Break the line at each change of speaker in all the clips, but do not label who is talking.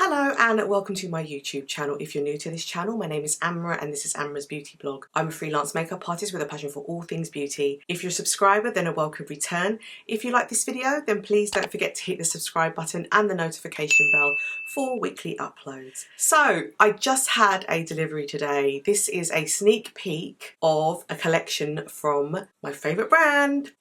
Hello and welcome to my YouTube channel. If you're new to this channel, my name is Amra and this is Amra's Beauty Blog. I'm a freelance makeup artist with a passion for all things beauty. If you're a subscriber, then a welcome return. If you like this video, then please don't forget to hit the subscribe button and the notification bell for weekly uploads. So I just had a delivery today. This is a sneak peek of a collection from my favourite brand.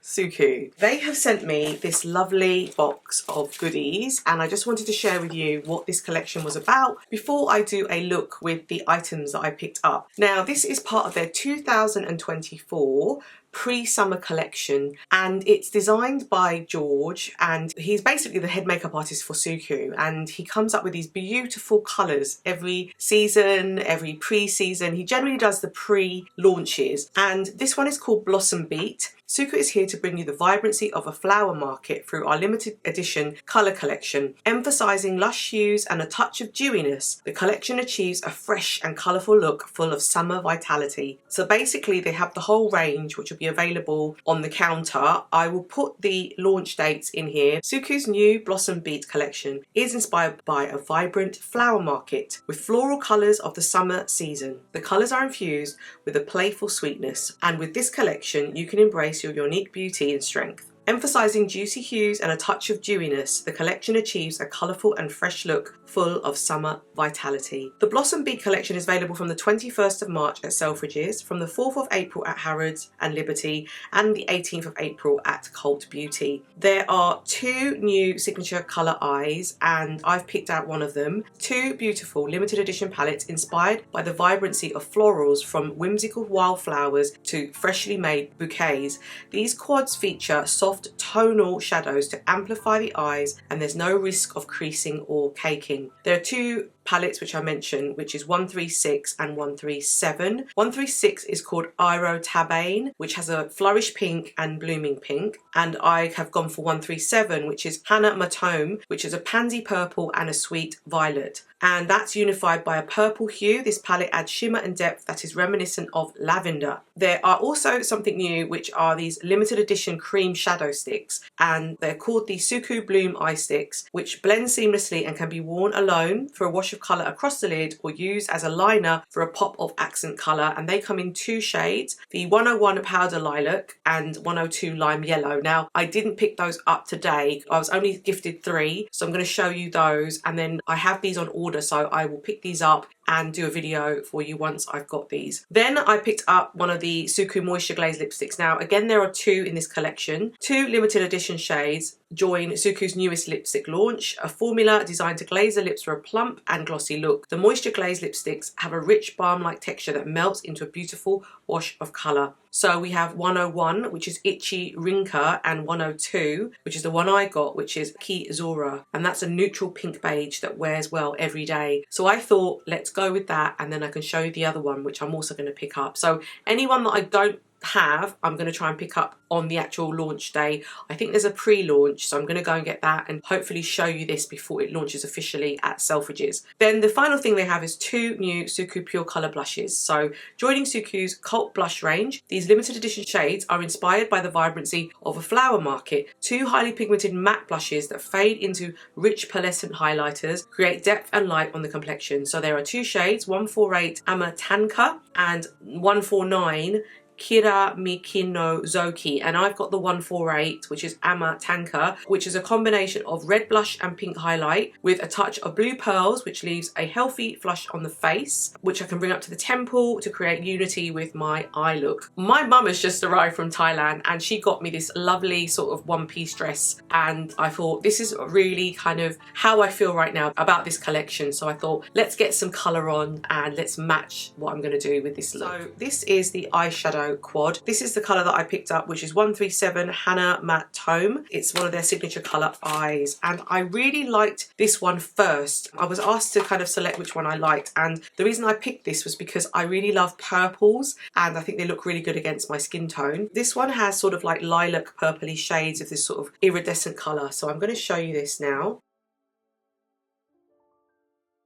Suqqu. They have sent me this lovely box of goodies and I just wanted to share with you what this collection was about before I do a look with the items that I picked up. Now this is part of their 2024 pre-summer collection and it's designed by George, and he's basically the head makeup artist for Suqqu, and he comes up with these beautiful colours every season, every pre-season. He generally does the pre-launches, and this one is called Blossom Beat. Suqqu is here to bring you the vibrancy of a flower market through our limited edition colour collection. Emphasising lush hues and a touch of dewiness, the collection achieves a fresh and colourful look full of summer vitality. So basically they have the whole range which will be available on the counter. I will put the launch dates in here. Suqqu's new Blossom Beat collection is inspired by a vibrant flower market with floral colours of the summer season. The colours are infused with a playful sweetness, and with this collection you can embrace your unique beauty and strength. Emphasising juicy hues and a touch of dewiness, the collection achieves a colourful and fresh look full of summer vitality. The Blossom Beat collection is available from the 21st of March at Selfridges, from the 4th of April at Harrods and Liberty, and the 18th of April at Cult Beauty. There are two new signature colour eyes and I've picked out one of them. Two beautiful limited edition palettes inspired by the vibrancy of florals, from whimsical wildflowers to freshly made bouquets. These quads feature soft tonal shadows to amplify the eyes, and there's no risk of creasing or caking. There are two palettes which I mentioned, which is 136 and 137. 136 is called Iro Tabane, which has a flourish pink and blooming pink, and I have gone for 137, which is Hannah Matome, which is a pansy purple and a sweet violet, and that's unified by a purple hue. This palette adds shimmer and depth that is reminiscent of lavender. There are also something new, which are these limited edition cream shadow sticks, and they're called the Suqqu Bloom Eye Sticks, which blend seamlessly and can be worn alone for a wash of colour across the lid or used as a liner for a pop of accent colour, and they come in two shades, the 101 Powder Lilac and 102 Lime Yellow. Now I didn't pick those up today, I was only gifted three, so I'm going to show you those, and then I have these on order, so I will pick these up and do a video for you once I've got these. Then I picked up one of the Suqqu Moisture Glaze lipsticks. Now again, there are two in this collection. Two limited edition shades join Suqqu's newest lipstick launch, a formula designed to glaze the lips for a plump and glossy look. The Moisture Glaze lipsticks have a rich balm-like texture that melts into a beautiful wash of colour. So we have 101, which is Itchy Rinka, and 102, which is the one I got, which is Ki Zora, and that's a neutral pink beige that wears well every day. So I thought, let's go with that, and then I can show you the other one, which I'm also going to pick up. So anyone that I don't have, I'm going to try and pick up on the actual launch day. I think there's a pre-launch, so I'm going to go and get that and hopefully show you this before it launches officially at Selfridges. Then the final thing they have is two new Suqqu Pure Colour blushes. So joining Suqqu's cult blush range, these limited edition shades are inspired by the vibrancy of a flower market. Two highly pigmented matte blushes that fade into rich pearlescent highlighters create depth and light on the complexion. So there are two shades, 148 Amatanka and 149 Kira Mikino Zoki, and I've got the 148, which is Amatanka, which is a combination of red blush and pink highlight with a touch of blue pearls, which leaves a healthy flush on the face, which I can bring up to the temple to create unity with my eye look. My mum has just arrived from Thailand and she got me this lovely sort of one-piece dress, and I thought this is really kind of how I feel right now about this collection. So I thought, let's get some colour on and let's match what I'm going to do with this look. So this is the eyeshadow quad. This is the colour that I picked up, which is 137 Hannah Matome. It's one of their signature colour eyes, and I really liked this one first. I was asked to kind of select which one I liked, and the reason I picked this was because I really love purples and I think they look really good against my skin tone. This one has sort of like lilac purpley shades of this sort of iridescent colour, so I'm going to show you this now.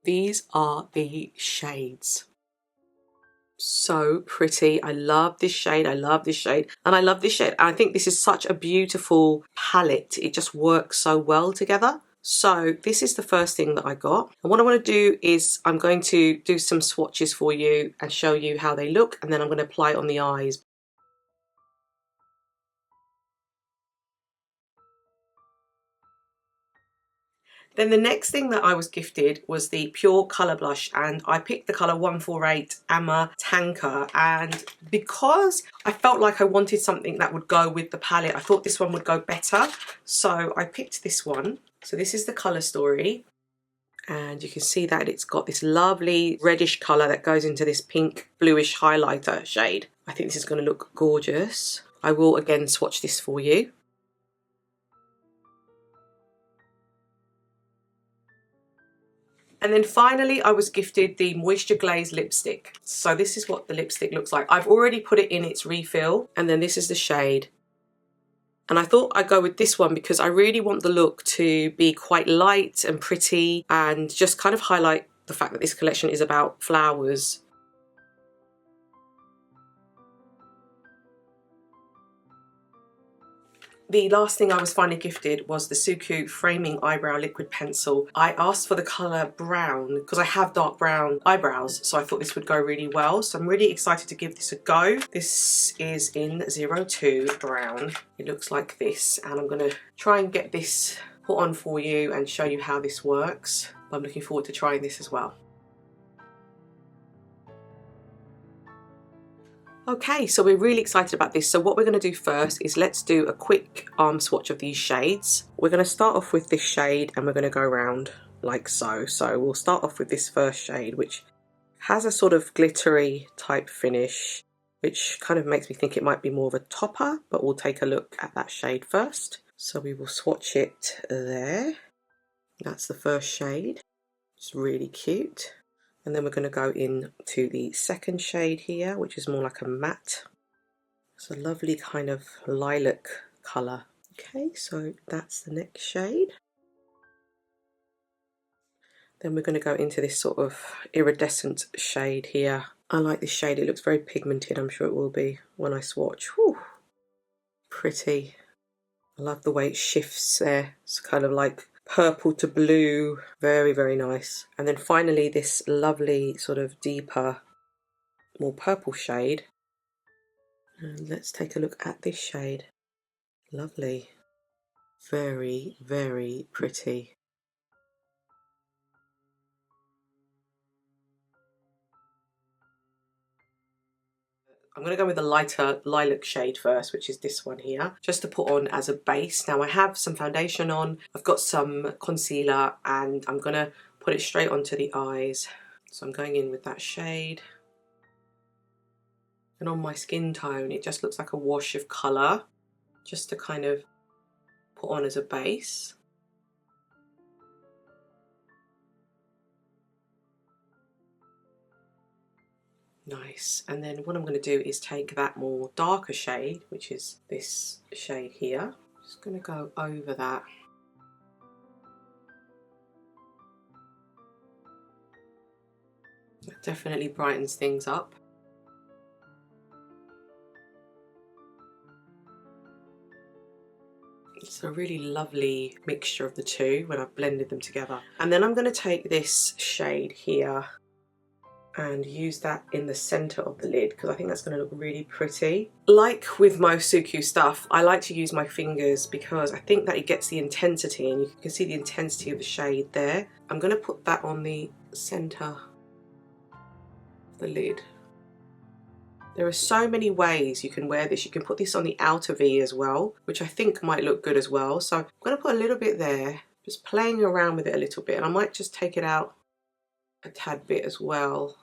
These are the shades. So pretty. I love this shade. I love this shade. And I love this shade. I think this is such a beautiful palette. It just works so well together. So this is the first thing that I got. And what I want to do is I'm going to do some swatches for you and show you how they look, and then I'm going to apply it on the eyes. Then the next thing that I was gifted was the Pure Colour Blush, and I picked the colour 148 Amma Tanka, and because I felt like I wanted something that would go with the palette, I thought this one would go better, so I picked this one. So this is the colour story, and you can see that it's got this lovely reddish colour that goes into this pink bluish highlighter shade. I think this is going to look gorgeous. I will again swatch this for you. And then finally, I was gifted the Moisture Glaze lipstick. So this is what the lipstick looks like. I've already put it in its refill, and then this is the shade. And I thought I'd go with this one because I really want the look to be quite light and pretty and just kind of highlight the fact that this collection is about flowers. The last thing I was finally gifted was the Suqqu Framing Eyebrow Liquid Pencil. I asked for the colour brown because I have dark brown eyebrows, so I thought this would go really well. So I'm really excited to give this a go. This is in 02 Brown. It looks like this, and I'm going to try and get this put on for you and show you how this works. I'm looking forward to trying this as well. Okay, so we're really excited about this. So what we're going to do first is let's do a quick arm swatch of these shades. We're going to start off with this shade and we're going to go around like so. So we'll start off with this first shade, which has a sort of glittery type finish, which kind of makes me think it might be more of a topper, but we'll take a look at that shade first. So we will swatch it there. That's the first shade. It's really cute. And then we're going to go into the second shade here, which is more like a matte. It's a lovely kind of lilac colour. Okay, so that's the next shade. Then we're going to go into this sort of iridescent shade here. I like this shade, it looks very pigmented. I'm sure it will be when I swatch. Whew. Pretty. I love the way it shifts there. It's kind of like purple to blue, very, very nice. And then finally this lovely sort of deeper, more purple shade. And let's take a look at this shade. Lovely. Very, very pretty. I'm going to go with the lighter lilac shade first, which is this one here, just to put on as a base. Now I have some foundation on, I've got some concealer, and I'm going to put it straight onto the eyes. So I'm going in with that shade. And on my skin tone, it just looks like a wash of colour, just to kind of put on as a base. Nice. And then what I'm going to do is take that more darker shade, which is this shade here. Just going to go over that. It definitely brightens things up. It's a really lovely mixture of the two when I've blended them together. And then I'm going to take this shade here and use that in the center of the lid because I think that's going to look really pretty. Like with most Suqqu stuff, I like to use my fingers because I think that it gets the intensity, and you can see the intensity of the shade there. I'm going to put that on the center of the lid. There are so many ways you can wear this. You can put this on the outer V as well, which I think might look good as well. So I'm going to put a little bit there, just playing around with it a little bit, and I might just take it out a tad bit as well.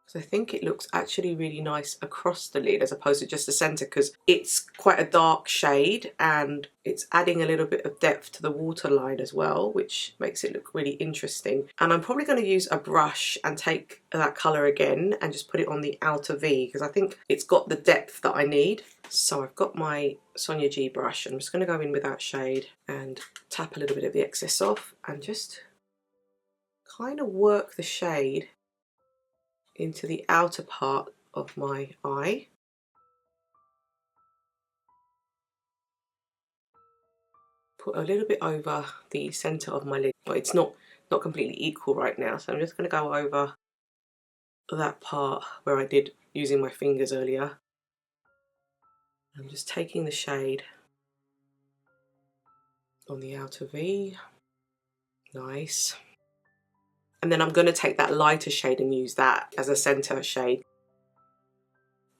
So I think it looks actually really nice across the lid as opposed to just the center, because it's quite a dark shade and it's adding a little bit of depth to the waterline as well, which makes it look really interesting. And I'm probably going to use a brush and take that color again and just put it on the outer V because I think it's got the depth that I need. So I've got my Sonia G brush, and I'm just going to go in with that shade and tap a little bit of the excess off and just kind of work the shade into the outer part of my eye. put a little bit over the centre of my lid. Well, it's not completely equal right now, so I'm just going to go over that part where I did using my fingers earlier. I'm just taking the shade on the outer V. Nice. And then I'm going to take that lighter shade and use that as a centre shade.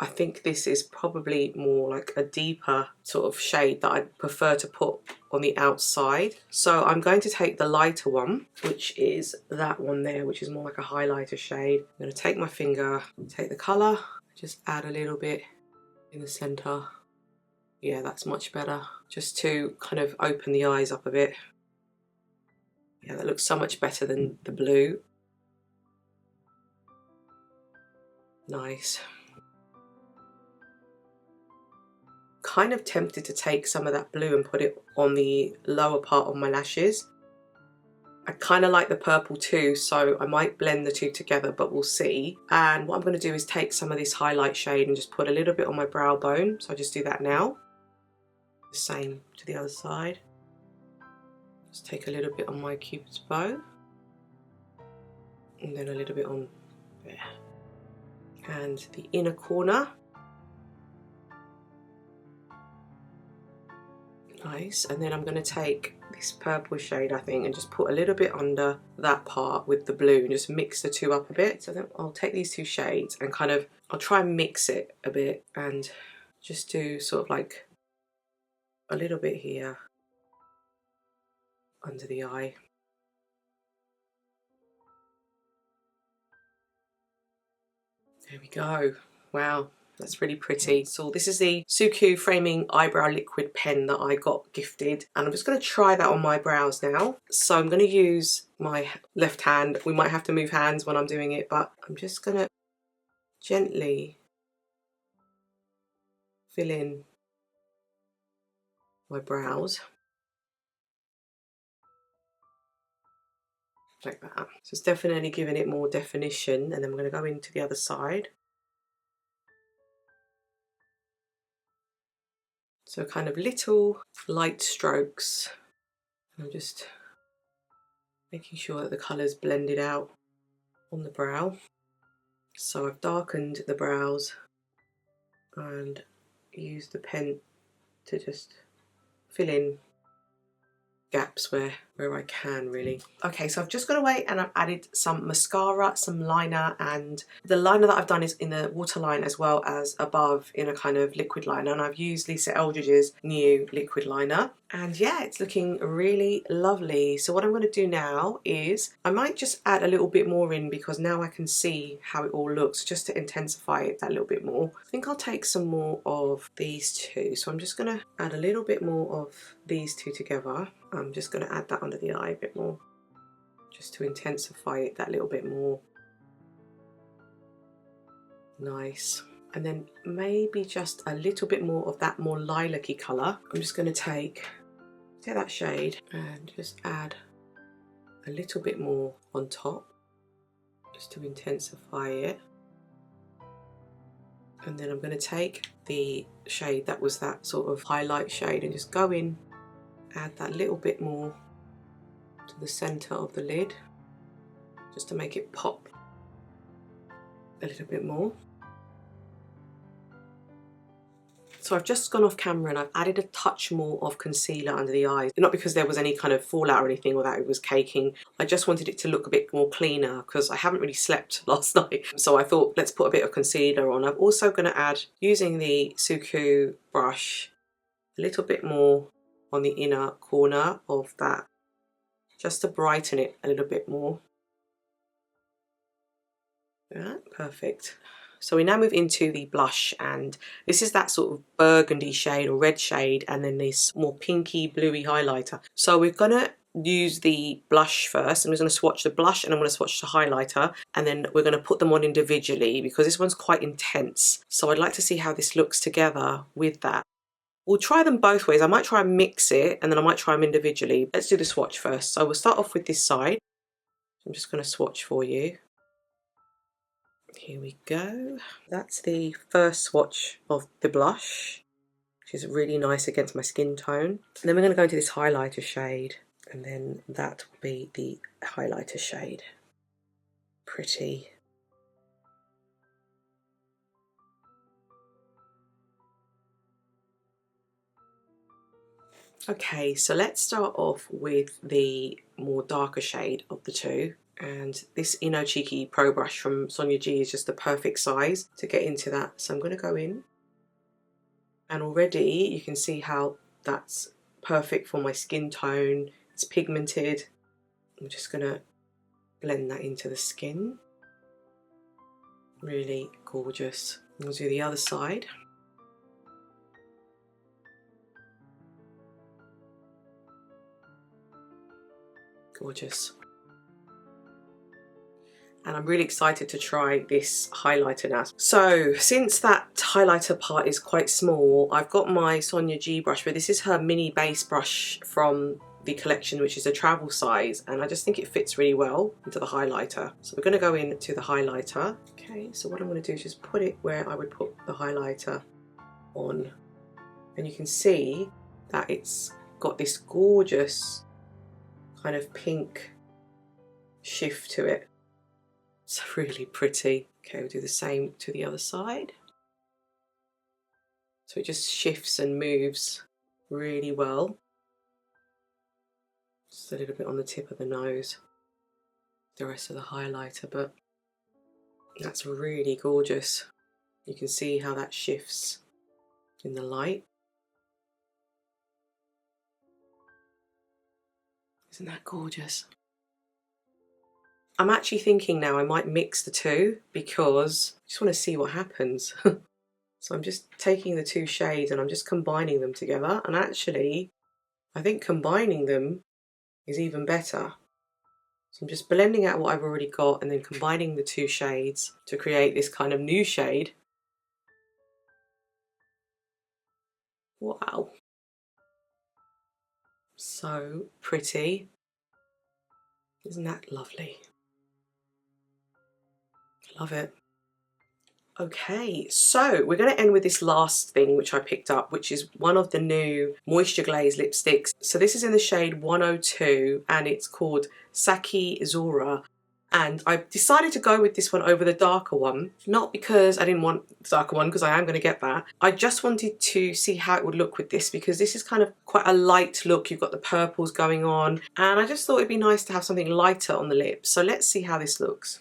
I think this is probably more like a deeper sort of shade that I prefer to put on the outside. So I'm going to take the lighter one, which is that one there, which is more like a highlighter shade. I'm going to take my finger, take the colour, just add a little bit in the centre. Yeah, that's much better. Just to kind of open the eyes up a bit. Yeah, that looks so much better than the blue. Nice. Kind of tempted to take some of that blue and put it on the lower part of my lashes. I kind of like the purple too, so I might blend the two together, but we'll see. And what I'm going to do is take some of this highlight shade and just put a little bit on my brow bone. So I just do that now. The same to the other side. Just take a little bit on my Cupid's bow. And then a little bit on there. And the inner corner. Nice. And then I'm going to take this purple shade, I think, and just put a little bit under that part with the blue and just mix the two up a bit. So then I'll take these two shades and kind of, I'll try and mix it a bit and just do sort of like a little bit here under the eye. There we go. Wow. That's really pretty. So this is the Suqqu Framing Eyebrow Liquid Pen that I got gifted. And I'm just going to try that on my brows now. So I'm going to use my left hand. We might have to move hands when I'm doing it, but I'm just going to gently fill in my brows. Like that. So it's definitely giving it more definition. And then we're going to go into the other side. So kind of little light strokes. I'm just making sure that the colour's blended out on the brow. So I've darkened the brows and used the pen to just fill in gaps where I can, really. Okay, so I've just gone away and I've added some mascara, some liner, and the liner that I've done is in a waterline as well as above in a kind of liquid liner, and I've used Lisa Eldridge's new liquid liner. And yeah, it's looking really lovely. So what I'm going to do now is I might just add a little bit more in because now I can see how it all looks, just to intensify it that little bit more. I think I'll take some more of these two. So I'm just going to add a little bit more of these two together. I'm just going to add that under the eye a bit more, just to intensify it that little bit more. Nice. And then maybe just a little bit more of that more lilac-y colour. I'm just going to take that shade and just add a little bit more on top, just to intensify it. And then I'm going to take the shade that was that sort of highlight shade and just go in, add that little bit more to the centre of the lid, just to make it pop a little bit more. So I've just gone off camera and I've added a touch more of concealer under the eyes. Not because there was any kind of fallout or anything or that it was caking. I just wanted it to look a bit more cleaner because I haven't really slept last night. So I thought, let's put a bit of concealer on. I'm also going to add, using the Suqqu brush, a little bit more on the inner corner of that, just to brighten it a little bit more. Yeah, perfect. So we now move into the blush, and this is that sort of burgundy shade or red shade, and then this more pinky bluey highlighter. So we're gonna use the blush first. I'm just gonna swatch the blush and I'm gonna swatch the highlighter, and then we're gonna put them on individually because this one's quite intense. So I'd like to see how this looks together with that. We'll try them both ways. I might try and mix it and then I might try them individually. Let's do the swatch first. So we'll start off with this side. I'm just gonna swatch for you. Here we go. That's the first swatch of the blush. which is really nice against my skin tone. And then we're going to go into this highlighter shade, and then that will be the highlighter shade. Pretty. Okay, so let's start off with the more darker shade of the two. And this Innochiki Pro Brush from Sonia G is just the perfect size to get into that. So I'm going to go in. And already you can see how that's perfect for my skin tone. It's pigmented. I'm just going to blend that into the skin. Really gorgeous. We'll do the other side. Gorgeous. And I'm really excited to try this highlighter now. So since that highlighter part is quite small, I've got my Sonia G brush, but this is her mini base brush from the collection, which is a travel size, and I just think it fits really well into the highlighter. So we're going to go into the highlighter. Okay, so what I'm going to do is just put it where I would put the highlighter on, and you can see that it's got this gorgeous kind of pink shift to it. It's really pretty. Okay, we'll do the same to the other side. So it just shifts and moves really well. Just a little bit on the tip of the nose, the rest of the highlighter, but that's really gorgeous. You can see how that shifts in the light. Isn't that gorgeous? I'm actually thinking now I might mix the two because I just want to see what happens. So I'm just taking the two shades and I'm just combining them together, and actually I think combining them is even better. So I'm just blending out what I've already got and then combining the two shades to create this kind of new shade. Wow. So pretty. Isn't that lovely? Love it. Okay, so we're going to end with this last thing which I picked up, which is one of the new Moisture Glaze lipsticks. So this is in the shade 102 and it's called Saki Zora. And I decided to go with this one over the darker one, not because I didn't want the darker one, because I am going to get that. I just wanted to see how it would look with this, because this is kind of quite a light look. You've got the purples going on, and I just thought it'd be nice to have something lighter on the lips. So let's see how this looks.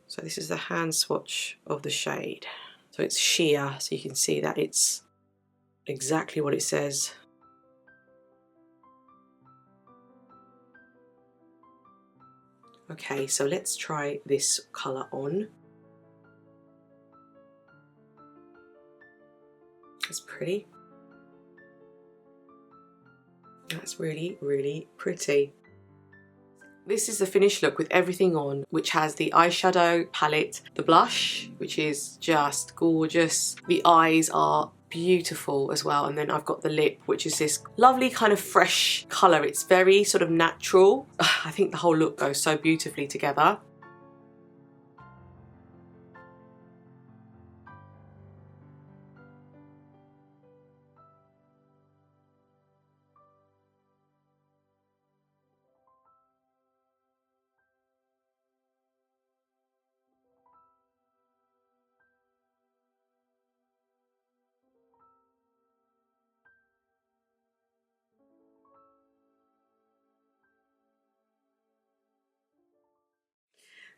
So this is the hand swatch of the shade. So it's sheer, so you can see that it's exactly what it says. Okay, so let's try this colour on. It's pretty. That's really, really pretty. This is the finished look with everything on, which has the eyeshadow palette, the blush, which is just gorgeous. The eyes are beautiful as well, and then I've got the lip, which is this lovely kind of fresh colour. It's very sort of natural. I think the whole look goes so beautifully together.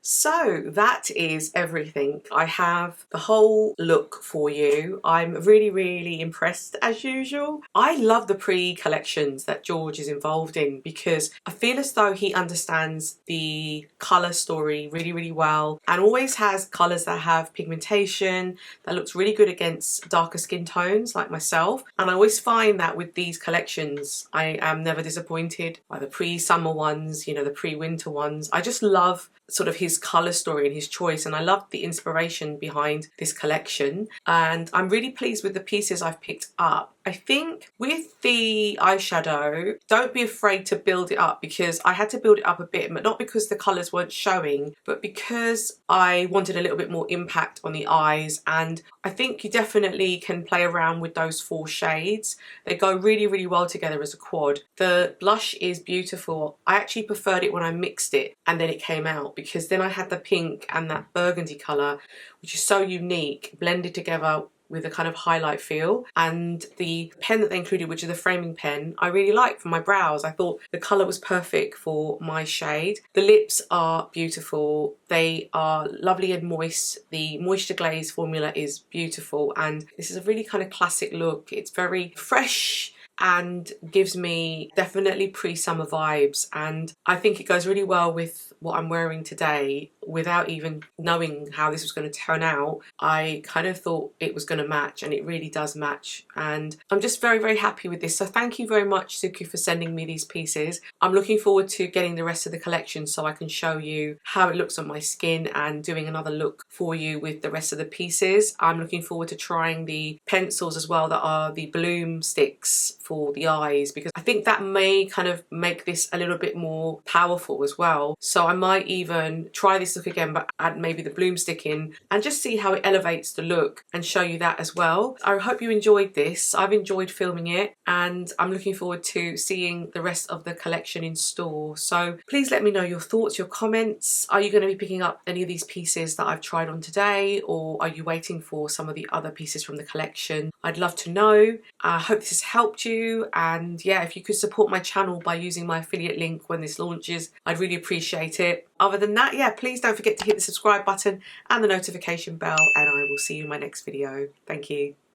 So that is everything. I have the whole look for you. I'm really, really impressed as usual. I love the pre-collections that George is involved in because I feel as though he understands the colour story really, really well, and always has colours that have pigmentation that looks really good against darker skin tones like myself. And I always find that with these collections, I am never disappointed by the pre-summer ones, you know, the pre-winter ones. I just love sort of his colour story and his choice, and I love the inspiration behind this collection, and I'm really pleased with the pieces I've picked up. I think with the eyeshadow, don't be afraid to build it up, because I had to build it up a bit, but not because the colours weren't showing, but because I wanted a little bit more impact on the eyes. And I think you definitely can play around with those 4 shades. They go really, really well together as a quad. The blush is beautiful. I actually preferred it when I mixed it and then it came out, because then I had the pink and that burgundy colour, which is so unique, blended together with a kind of highlight feel. And the pen that they included, which is a framing pen, I really like for my brows. I thought the colour was perfect for my shade. The lips are beautiful. They are lovely and moist. The Moisture Glaze formula is beautiful, and this is a really kind of classic look. It's very fresh and gives me definitely pre-summer vibes, and I think it goes really well with what I'm wearing today. Without even knowing how this was going to turn out, I kind of thought it was going to match, and it really does match, and I'm just very, very happy with this. So thank you very much, Suki, for sending me these pieces. I'm looking forward to getting the rest of the collection so I can show you how it looks on my skin and doing another look for you with the rest of the pieces. I'm looking forward to trying the pencils as well, that are the bloom sticks for the eyes, because I think that may kind of make this a little bit more powerful as well. So I might even try this look again, but add maybe the bloom stick in and just see how it elevates the look and show you that as well. I hope you enjoyed this. I've enjoyed filming it, and I'm looking forward to seeing the rest of the collection in store. So please let me know your thoughts, your comments. Are you going to be picking up any of these pieces that I've tried on today, or are you waiting for some of the other pieces from the collection? I'd love to know. I hope this has helped you, and yeah, if you could support my channel by using my affiliate link when this launches, I'd really appreciate it. Other than that, yeah, please don't forget to hit the subscribe button and the notification bell, and I will see you in my next video. Thank you.